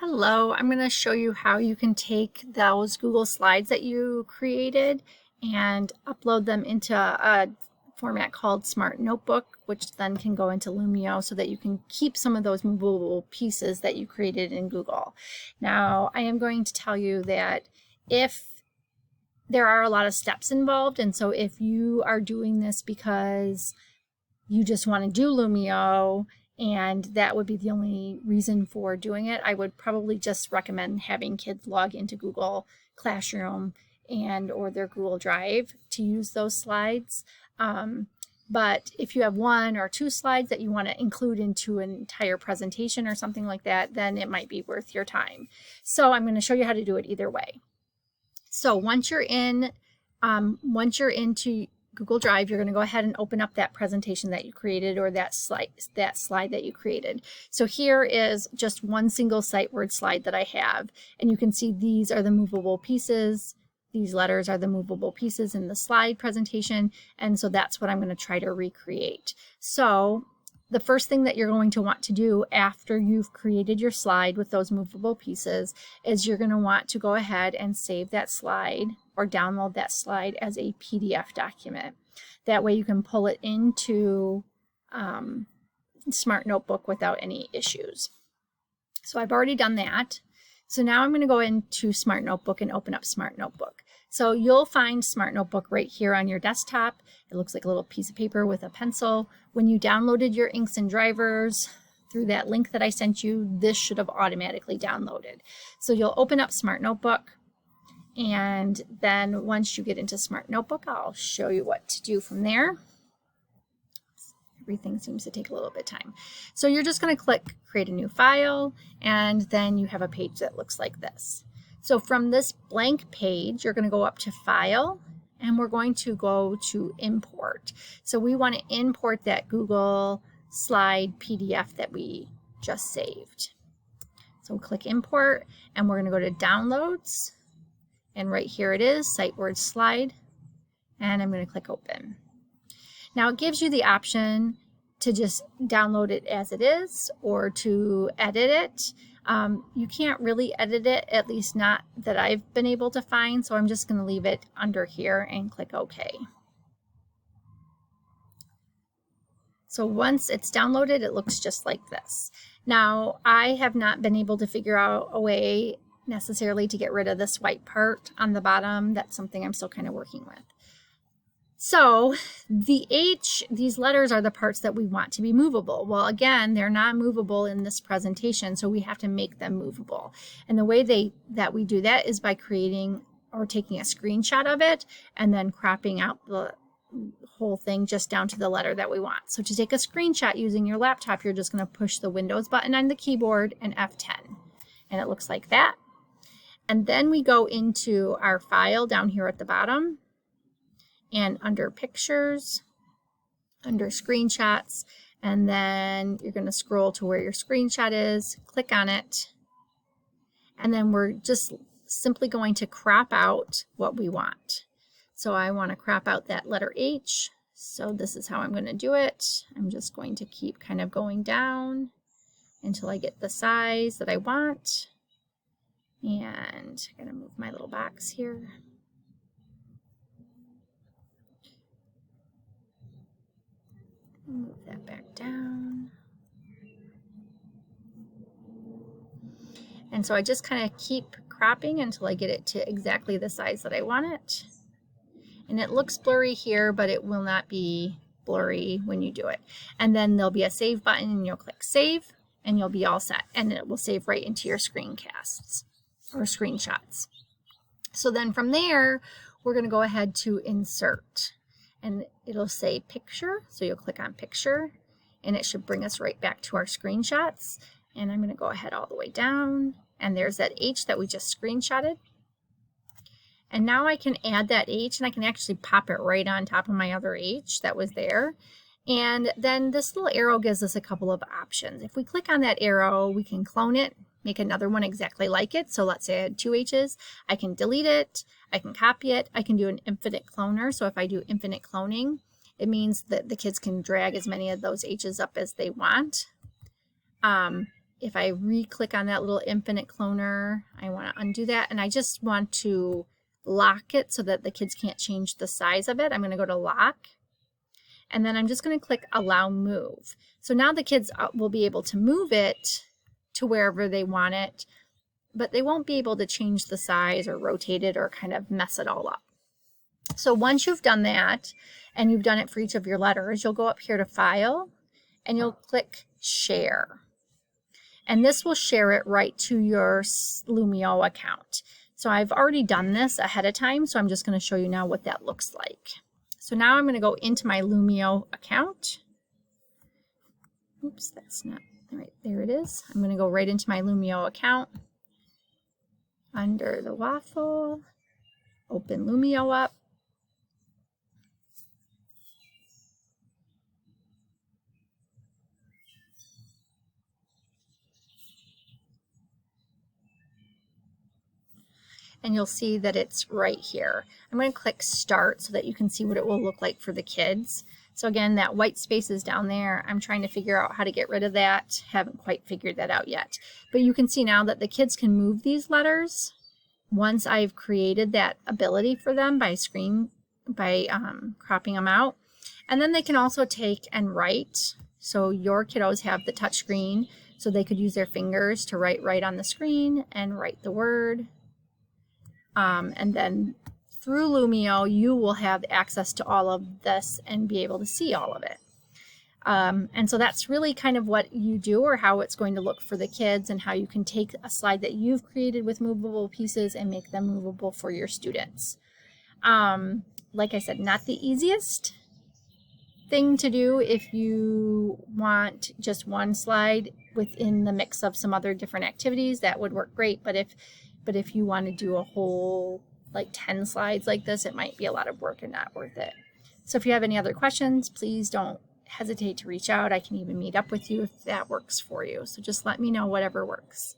Hello, I'm going to show you how you can take those Google Slides that you created and upload them into a format called Smart Notebook, which then can go into Lumio so that you can keep some of those movable pieces that you created in Google. Now, I am going to tell you that if there are a lot of steps involved, and so if you are doing this because you just want to do Lumio and that would be the only reason for doing it, I would probably just recommend having kids log into Google Classroom and or their Google Drive to use those slides. But if you have one or two slides that you want to include into an entire presentation or something like that, then it might be worth your time. So I'm going to show you how to do it either way. So once you're into Google Drive, you're going to go ahead and open up that presentation that you created or that slide that you created. So here is just one single sight word slide that I have, and you can see these are the movable pieces. These letters are the movable pieces in the slide presentation, and so that's what I'm going to try to recreate. So the first thing that you're going to want to do after you've created your slide with those movable pieces is you're going to want to go ahead and save that slide or download that slide as a PDF document. That way you can pull it into Smart Notebook without any issues. So I've already done that. So now I'm going to go into Smart Notebook and open up Smart Notebook. So you'll find Smart Notebook right here on your desktop. It looks like a little piece of paper with a pencil. When you downloaded your inks and drivers through that link that I sent you, this should have automatically downloaded. So you'll open up Smart Notebook, and then once you get into Smart Notebook, I'll show you what to do from there. Everything seems to take a little bit of time. So you're just going to click create a new file, and then you have a page that looks like this. So from this blank page, you're going to go up to File, and we're going to go to Import. So we want to import that Google Slide PDF that we just saved. So we'll click Import, and we're going to go to Downloads, and right here it is, Sight Word Slide, and I'm going to click Open. Now it gives you the option to just download it as it is or to edit it. You can't really edit it, at least not that I've been able to find, so I'm just going to leave it under here and click OK. So once it's downloaded, it looks just like this. Now, I have not been able to figure out a way necessarily to get rid of this white part on the bottom. That's something I'm still kind of working with. So the H, these letters are the parts that we want to be movable. Well, again, they're not movable in this presentation, so we have to make them movable. And the way that we do that is by creating or taking a screenshot of it and then cropping out the whole thing just down to the letter that we want. So to take a screenshot using your laptop, you're just going to push the Windows button on the keyboard and F10. And it looks like that. And then we go into our file down here at the bottom, and under Pictures, under Screenshots, and then you're going to scroll to where your screenshot is, click on it, and then we're just simply going to crop out what we want. So I want to crop out that letter H, so this is how I'm going to do it. I'm just going to keep kind of going down until I get the size that I want. And I'm going to move my little box here. Move that back down. And so I just kind of keep cropping until I get it to exactly the size that I want it. And it looks blurry here, but it will not be blurry when you do it. And then there'll be a save button, and you'll click save, and you'll be all set. And it will save right into your screencasts or screenshots. So then from there, we're going to go ahead to insert. And it'll say picture, so you'll click on picture, and it should bring us right back to our screenshots. And I'm going to go ahead all the way down, and there's that H that we just screenshotted. And now I can add that H, and I can actually pop it right on top of my other H that was there. And then this little arrow gives us a couple of options. If we click on that arrow, we can clone it, make another one exactly like it. So let's say I had two H's. I can delete it, I can copy it, I can do an infinite cloner. So if I do infinite cloning, it means that the kids can drag as many of those H's up as they want. if I re-click on that little infinite cloner, I want to undo that, and I just want to lock it so that the kids can't change the size of it. I'm going to go to lock, and then I'm just going to click allow move. So now the kids will be able to move it to wherever they want it, but they won't be able to change the size or rotate it or kind of mess it all up. So once you've done that, and you've done it for each of your letters, you'll go up here to File, and you'll click Share. And this will share it right to your Lumio account. So I've already done this ahead of time, so I'm just going to show you now what that looks like. So now I'm going to go into my Lumio account. Oops, that's not right. There it is. I'm going to go right into my Lumio account. Under the waffle, open Lumio up. And you'll see that it's right here. I'm going to click Start so that you can see what it will look like for the kids. So again, that white space is down there. I'm trying to figure out how to get rid of that. Haven't quite figured that out yet. But you can see now that the kids can move these letters once I've created that ability for them by cropping them out. And then they can also take and write. So your kiddos have the touch screen, so they could use their fingers to write right on the screen and write the word. And then through Lumio, you will have access to all of this and be able to see all of it. And so that's really kind of what you do, or how it's going to look for the kids, and how you can take a slide that you've created with movable pieces and make them movable for your students. Like I said, not the easiest thing to do if you want just one slide within the mix of some other different activities. That would work great, but if you want to do a whole like 10 slides like this, it might be a lot of work and not worth it. So if you have any other questions, please don't hesitate to reach out. I can even meet up with you if that works for you. So just let me know, whatever works.